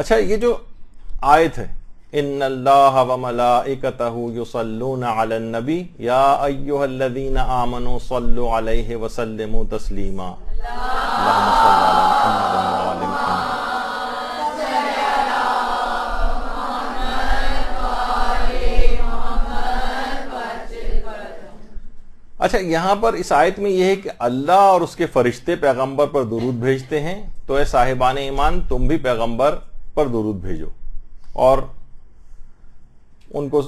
اچھا یہ جو آیت ہے ان اللہ و ملائکتہ یصلون علی النبی یا ایھا الذین آمنوا صلوا علیہ وسلموا تسلیما اللہم صل علی محمد و آل محمد. اچھا یہاں پر اس آیت میں یہ ہے کہ اللہ اور اس کے فرشتے پیغمبر پر درود بھیجتے ہیں، تو اے صاحبان ایمان تم بھی پیغمبر پر درود بھیجو اور ان کو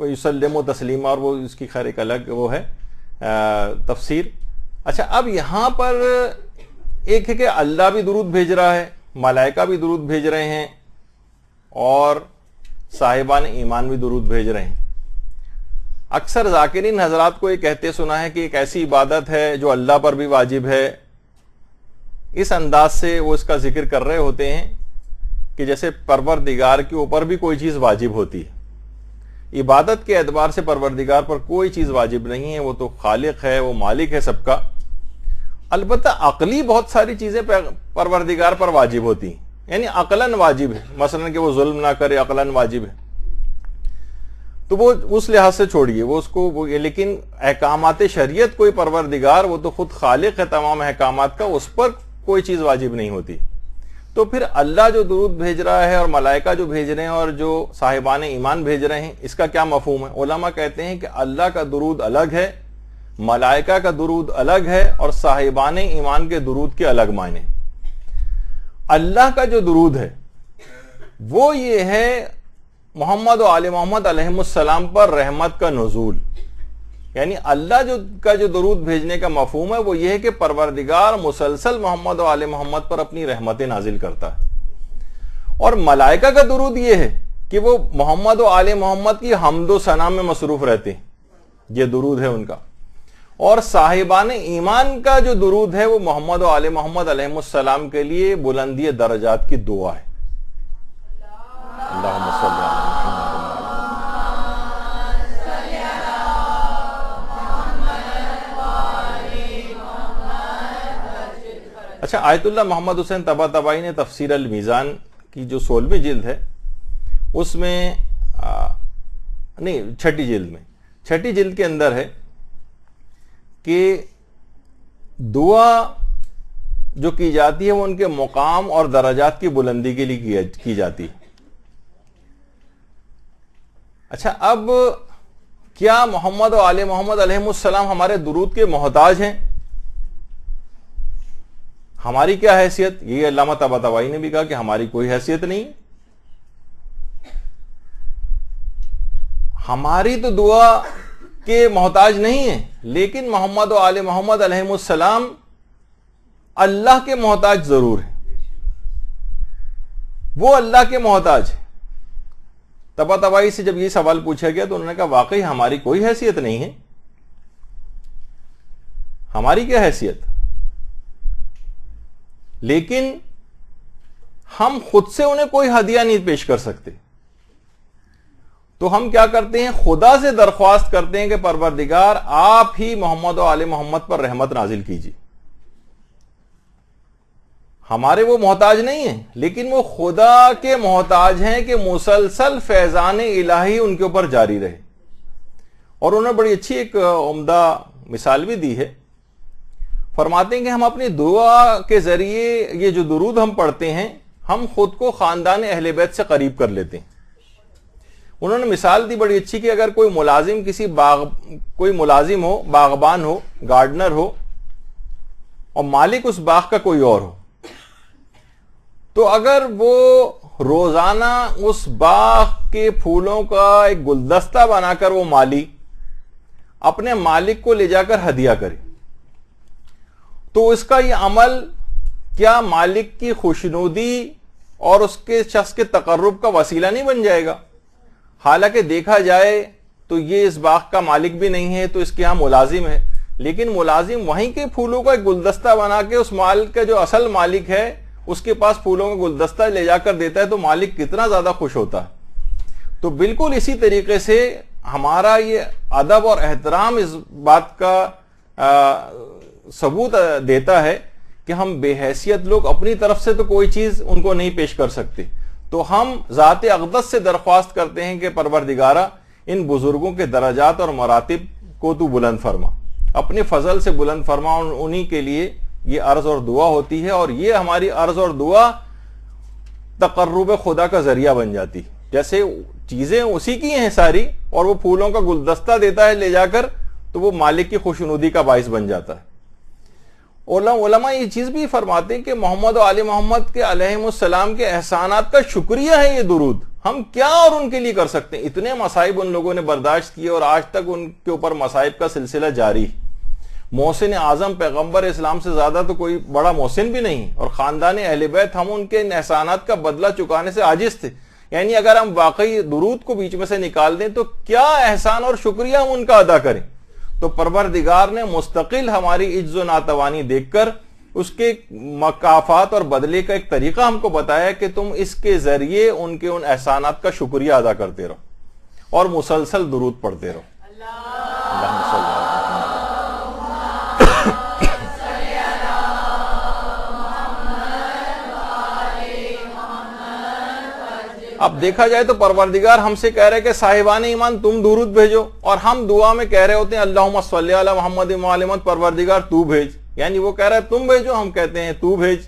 یسلم و تسلیمہ، اور وہ اس کی خیر ایک الگ وہ ہے تفسیر. اچھا اب یہاں پر ایک ہے کہ اللہ بھی درود بھیج رہا ہے، ملائکہ بھی درود بھیج رہے ہیں اور صاحبان ایمان بھی درود بھیج رہے ہیں. اکثر ذاکرین حضرات کو یہ کہتے سنا ہے کہ ایک ایسی عبادت ہے جو اللہ پر بھی واجب ہے. اس انداز سے وہ اس کا ذکر کر رہے ہوتے ہیں کہ جیسے پروردگار کے اوپر بھی کوئی چیز واجب ہوتی ہے. عبادت کے اعتبار سے پروردگار پر کوئی چیز واجب نہیں ہے، وہ تو خالق ہے، وہ مالک ہے سب کا. البتہ عقلی بہت ساری چیزیں پروردگار پر واجب ہوتی ہیں، یعنی عقلاً واجب ہے، مثلا کہ وہ ظلم نہ کرے عقلاً واجب ہے، تو وہ اس لحاظ سے چھوڑیے وہ اس کو. لیکن احکامات شریعت کوئی پروردگار، وہ تو خود خالق ہے تمام احکامات کا، اس پر کوئی چیز واجب نہیں ہوتی. تو پھر اللہ جو درود بھیج رہا ہے اور ملائکہ جو بھیج رہے ہیں اور جو صاحبان ایمان بھیج رہے ہیں، اس کا کیا مفہوم ہے؟ علماء کہتے ہیں کہ اللہ کا درود الگ ہے، ملائکہ کا درود الگ ہے، اور صاحبان ایمان کے درود کے الگ معنی. اللہ کا جو درود ہے وہ یہ ہے محمد و آل محمد علیہ السلام پر رحمت کا نزول. یعنی اللہ کا جو درود بھیجنے کا مفہوم ہے وہ یہ ہے کہ پروردگار مسلسل محمد و آل محمد پر اپنی رحمتیں نازل کرتا ہے. اور ملائکہ کا درود یہ ہے کہ وہ محمد و آل محمد کی حمد و ثنا میں مصروف رہتے ہیں، یہ درود ہے ان کا. اور صاحبان ایمان کا جو درود ہے وہ محمد و آل محمد علیہ السلام کے لیے بلندی درجات کی دعا ہے. اللہم صل علی اچھا آیت اللہ محمد حسین طباطبائی نے تفسیر المیزان کی جو 16ویں جلد ہے اس میں نہیں 6ٹھی جلد میں 6ٹھی جلد کے اندر ہے کہ دعا جو کی جاتی ہے وہ ان کے مقام اور درجات کی بلندی کے لیے کی جاتی ہے. اچھا اب کیا محمد و آل محمد علیہ السلام ہمارے درود کے محتاج ہیں؟ ہماری کیا حیثیت؟ یہ علامہ طباطبائی نے بھی کہا کہ ہماری کوئی حیثیت نہیں. ہماری تو دعا کے محتاج نہیں ہے، لیکن محمد و آل محمد علیہ السلام اللہ کے محتاج ضرور ہے، وہ اللہ کے محتاج ہے. طباطبائی سے جب یہ سوال پوچھا گیا تو انہوں نے کہا واقعی ہماری کوئی حیثیت نہیں ہے. ہماری کیا حیثیت؟ لیکن ہم خود سے انہیں کوئی ہدیہ نہیں پیش کر سکتے، تو ہم کیا کرتے ہیں؟ خدا سے درخواست کرتے ہیں کہ پروردگار آپ ہی محمد و آل محمد پر رحمت نازل کیجیے. ہمارے وہ محتاج نہیں ہیں، لیکن وہ خدا کے محتاج ہیں کہ مسلسل فیضان الہی ان کے اوپر جاری رہے. اور انہوں نے بڑی اچھی ایک عمدہ مثال بھی دی ہے. فرماتے ہیں کہ ہم اپنی دعا کے ذریعے یہ جو درود ہم پڑھتے ہیں ہم خود کو خاندان اہل بیت سے قریب کر لیتے ہیں. انہوں نے مثال دی بڑی اچھی کہ اگر کوئی ملازم کوئی ملازم ہو، باغبان ہو، گارڈنر ہو، اور مالک اس باغ کا کوئی اور ہو، تو اگر وہ روزانہ اس باغ کے پھولوں کا ایک گلدستہ بنا کر وہ مالی اپنے مالک کو لے جا کر ہدیہ کرے، تو اس کا یہ عمل کیا مالک کی خوشنودی اور اس کے شخص کے تقرب کا وسیلہ نہیں بن جائے گا؟ حالانکہ دیکھا جائے تو یہ اس باغ کا مالک بھی نہیں ہے، تو اس کے ہاں ملازم ہے، لیکن ملازم وہیں کے پھولوں کا ایک گلدستہ بنا کے اس مال کا جو اصل مالک ہے اس کے پاس پھولوں کا گلدستہ لے جا کر دیتا ہے، تو مالک کتنا زیادہ خوش ہوتا ہے. تو بالکل اسی طریقے سے ہمارا یہ ادب اور احترام اس بات کا ثبوت دیتا ہے کہ ہم بے حیثیت لوگ اپنی طرف سے تو کوئی چیز ان کو نہیں پیش کر سکتے، تو ہم ذات اقدس سے درخواست کرتے ہیں کہ پروردگارہ ان بزرگوں کے درجات اور مراتب کو تو بلند فرما، اپنے فضل سے بلند فرما، اور انہی کے لیے یہ عرض اور دعا ہوتی ہے، اور یہ ہماری عرض اور دعا تقرب خدا کا ذریعہ بن جاتی، جیسے چیزیں اسی کی ہیں ساری، اور وہ پھولوں کا گلدستہ دیتا ہے لے جا کر، تو وہ مالک کی خوشنودی کا باعث بن جاتا ہے۔ علماء یہ چیز بھی فرماتے ہیں کہ محمد و آل محمد کے علیہم السلام کے احسانات کا شکریہ ہے یہ درود، ہم کیا اور ان کے لیے کر سکتے ہیں؟ اتنے مصائب ان لوگوں نے برداشت کیے اور آج تک ان کے اوپر مصائب کا سلسلہ جاری۔ محسن اعظم پیغمبر اسلام سے زیادہ تو کوئی بڑا محسن بھی نہیں، اور خاندان اہل بیت ہم ان کے ان احسانات کا بدلہ چکانے سے عاجز تھے، یعنی اگر ہم واقعی درود کو بیچ میں سے نکال دیں تو کیا احسان اور شکریہ ہم ان کا ادا کریں؟ تو پروردگار نے مستقل ہماری عجز و ناتوانی دیکھ کر اس کے مکافات اور بدلے کا ایک طریقہ ہم کو بتایا کہ تم اس کے ذریعے ان کے ان احسانات کا شکریہ ادا کرتے رہو اور مسلسل درود پڑھتے رہو۔ اللہم صلی اللہ علیہ وسلم۔ اب دیکھا جائے تو پروردگار ہم سے کہہ رہے کہ صاحبان ایمان تم درود بھیجو، اور ہم دعا میں کہہ رہے ہوتے ہیں اللہم صلی علی محمد وعلی محمد، پروردگار تو بھیج، یعنی وہ کہہ رہا ہے تم بھیجو، ہم کہتے ہیں تو بھیج،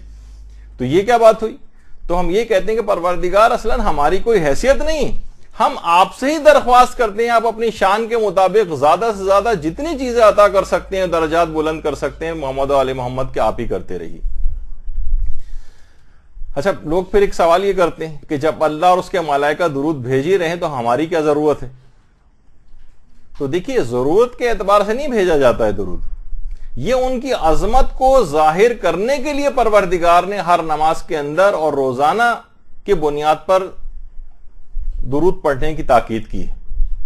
تو یہ کیا بات ہوئی؟ تو ہم یہ کہتے ہیں کہ پروردگار اصلاً ہماری کوئی حیثیت نہیں، ہم آپ سے ہی درخواست کرتے ہیں آپ اپنی شان کے مطابق زیادہ سے زیادہ جتنی چیزیں عطا کر سکتے ہیں، درجات بلند کر سکتے ہیں، محمد و آل محمد کے آپ ہی کرتے رہیے۔ اچھا، لوگ پھر ایک سوال یہ کرتے ہیں کہ جب اللہ اور اس کے ملائکہ درود بھیج ہی رہے ہیں تو ہماری کیا ضرورت ہے؟ تو دیکھیے، ضرورت کے اعتبار سے نہیں بھیجا جاتا ہے درود، یہ ان کی عظمت کو ظاہر کرنے کے لیے پروردگار نے ہر نماز کے اندر اور روزانہ کی بنیاد پر درود پڑھنے کی تاکید کی ہے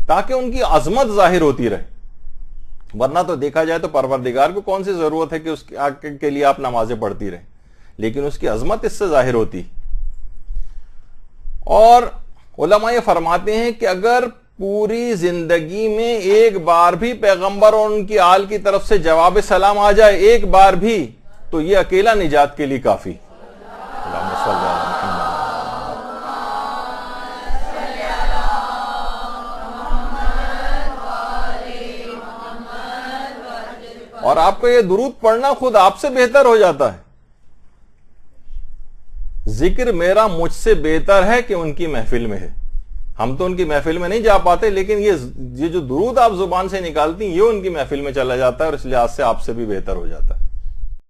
تاکہ ان کی عظمت ظاہر ہوتی رہے، ورنہ تو دیکھا جائے تو پروردگار کو کون سی ضرورت ہے کہ اس کے لیے آپ نمازیں پڑھتی رہیں، لیکن اس کی عظمت اس سے ظاہر ہوتی۔ اور علماء یہ فرماتے ہیں کہ اگر پوری زندگی میں ایک بار بھی پیغمبر اور ان کی آل کی طرف سے جواب سلام آ جائے، ایک بار بھی، تو یہ اکیلا نجات کے لیے کافی۔ اللہم صلی اللہ علیہ وسلم۔ اور آپ کو یہ درود پڑھنا خود آپ سے بہتر ہو جاتا ہے۔ ذکر میرا مجھ سے بہتر ہے کہ ان کی محفل میں ہے، ہم تو ان کی محفل میں نہیں جا پاتے، لیکن یہ جو درود آپ زبان سے نکالتی ہیں یہ ان کی محفل میں چلا جاتا ہے، اور اس لحاظ سے آپ سے بھی بہتر ہو جاتا ہے۔